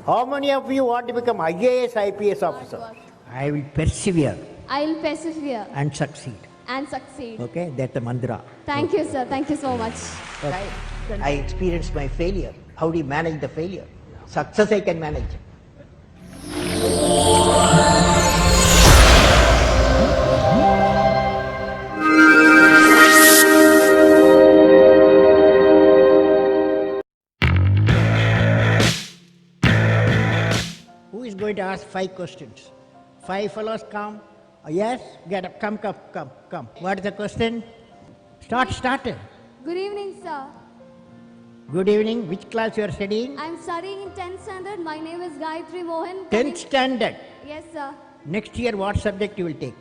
How many of you want to become IAS, IPS officer? I will persevere. I will persevere And succeed. and succeed. Okay, that's the mantra. Thank you, sir. Thank you so much. Okay. I experienced my failure. How do you manage the failure? Success I can manage. Who is going to ask 5 questions? 5 fellows come. Yes? Get up. Come. What is the question? Start. Good evening, sir. Good evening. Which class you are studying? I'm studying in 10th standard. My name is Gayatri Mohan. 10th standard. Yes, sir. Next year what subject you will take?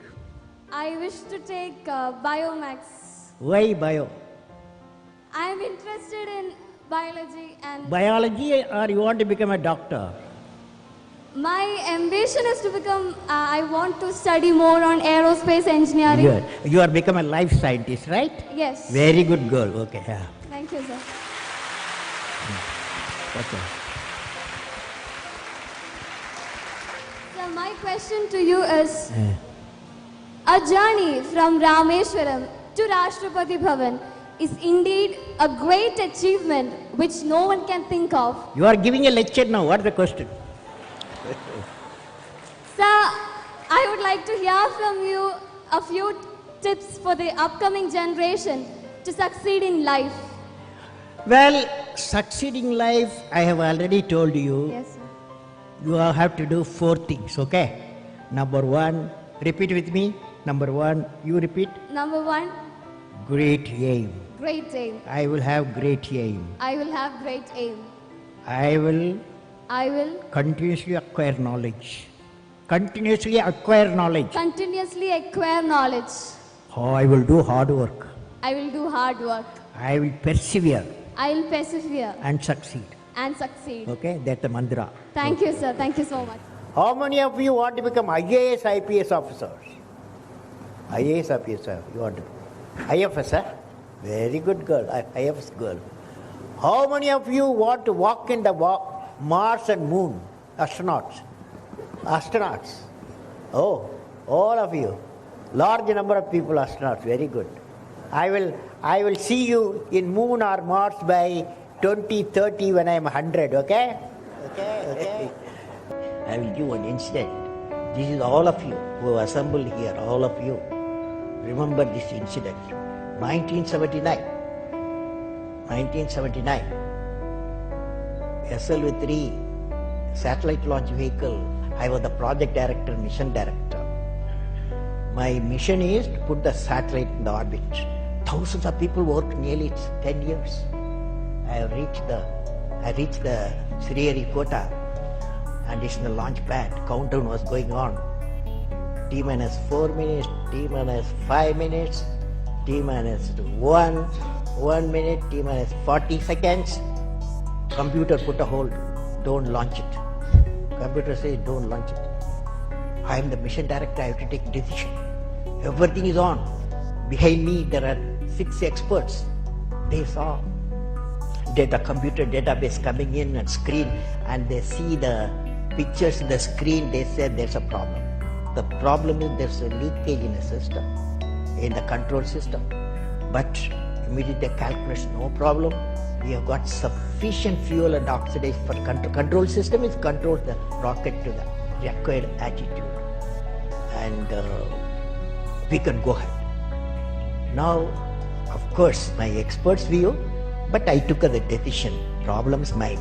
I wish to take Biomax. Why bio? I'm interested in biology and Biology, or you want to become a doctor? my ambition is to become, I want to study more on aerospace engineering. Good. You are become a life scientist, right? Yes. Very good girl. Okay. Yeah. Thank you, sir. Okay. So my question to you is, a journey from Rameshwaram to Rashtrapati Bhavan is indeed a great achievement which no one can think of. You are giving a lecture now. What is the question? Sir, I would like to hear from you a few tips for the upcoming generation to succeed in life. Well, succeeding life, I have already told you. Yes, sir. You have to do 4 things, okay? Number 1, repeat with me. Number 1, you repeat. Number 1, Great aim. great aim. I will have great aim. I will have great aim. I will I will continuously acquire knowledge. Continuously acquire knowledge. continuously acquire knowledge. Oh, I will do hard work. I will do hard work. I will persevere I will persevere and succeed. and succeed. Okay, that's the mantra. Thank you, sir. Thank you so much. How many of you want to become IAS, IPS officers? IAS, IPS, you want to? IFS, eh? Very good girl, IFS girl. How many of you want to walk in the Mars and Moon? Astronauts. Oh, all of you. Large number of people, astronauts. Very good. I will see you in Moon or Mars by 2030 when I am 100. Okay. I will give one incident. This is all of you who have assembled here. All of you. Remember this incident. 1979. SLV-3 satellite launch vehicle. I was the project director, mission director. My mission is to put the satellite in the orbit. Thousands of people worked nearly 10 years. I reached the Sriharikota and it's in the launch pad. Countdown was going on. T-minus 4 minutes, T-minus 5 minutes, T-minus 1 minute, T-minus 40 seconds. Computer put a hold. Don't launch it. Computer says don't launch it. I am the mission director. I have to take decision. Everything is on. Behind me there are 6 experts. They saw the computer database coming in and screen, and they see the pictures in the screen. They said there's a problem. The problem is there's a leakage in the system, in the control system. But immediately calculation, no problem. We have got sufficient fuel and oxidation for control system is controls the rocket to the required altitude, and we can go ahead. Now, of course, my expert's view, but I took the decision. Problem is mine.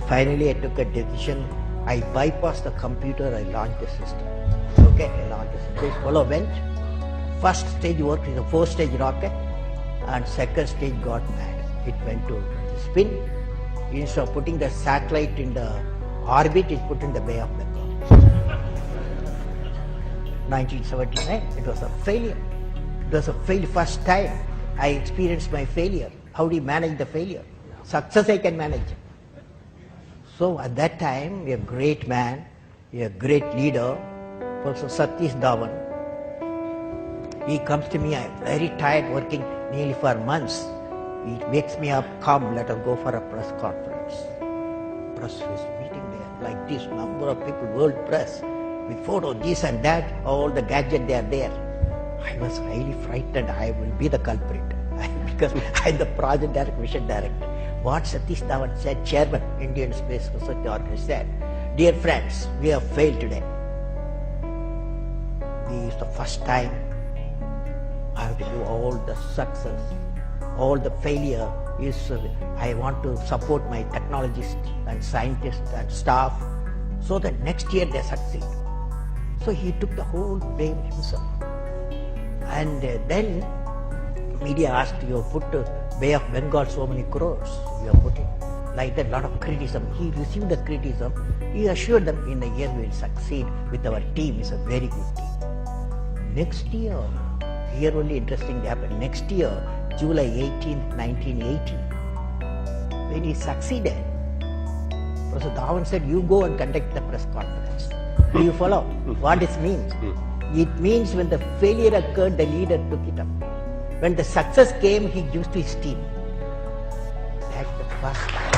Finally, I took a decision. I bypassed the computer. I launched the system. Okay, I launched the system. Apollo went. First stage worked is a 4-stage rocket, and second stage got mad. It went to spin. Instead of putting the satellite in the orbit, it put in the Bay of Bengal. 1979, it was a failure. It was a failure. First time I experienced my failure. How do you manage the failure? Success I can manage. So at that time, a great man, a great leader, Professor Satish Dhawan, he comes to me, I'm very tired working nearly for months. He wakes me up, come, let us go for a press conference. Press is meeting there. like this, number of people, world press, with photo, this and that, all the gadgets they are there. I was really frightened. I will be the culprit because I am the project director, mission director. What Satish Dhawan said, Chairman, Indian Space Research Organization said, dear friends, we have failed today. This is the first time I have to give all the success, all the failure is, I want to support my technologists and scientists and staff so that next year they succeed. So he took the whole blame himself. And then media asked, you have put Bay of Bengal so many crores, you have put it. Like that, lot of criticism. He received the criticism. He assured them in a year we will succeed with our team. It's a very good team. Next year, here only interesting happened. Next year, July 18th, 1980, when he succeeded, Professor Dhawan said, you go and conduct the press conference. Do you follow what this means? It means when the failure occurred, the leader took it up. When the success came, he gives to his team. That's the first time.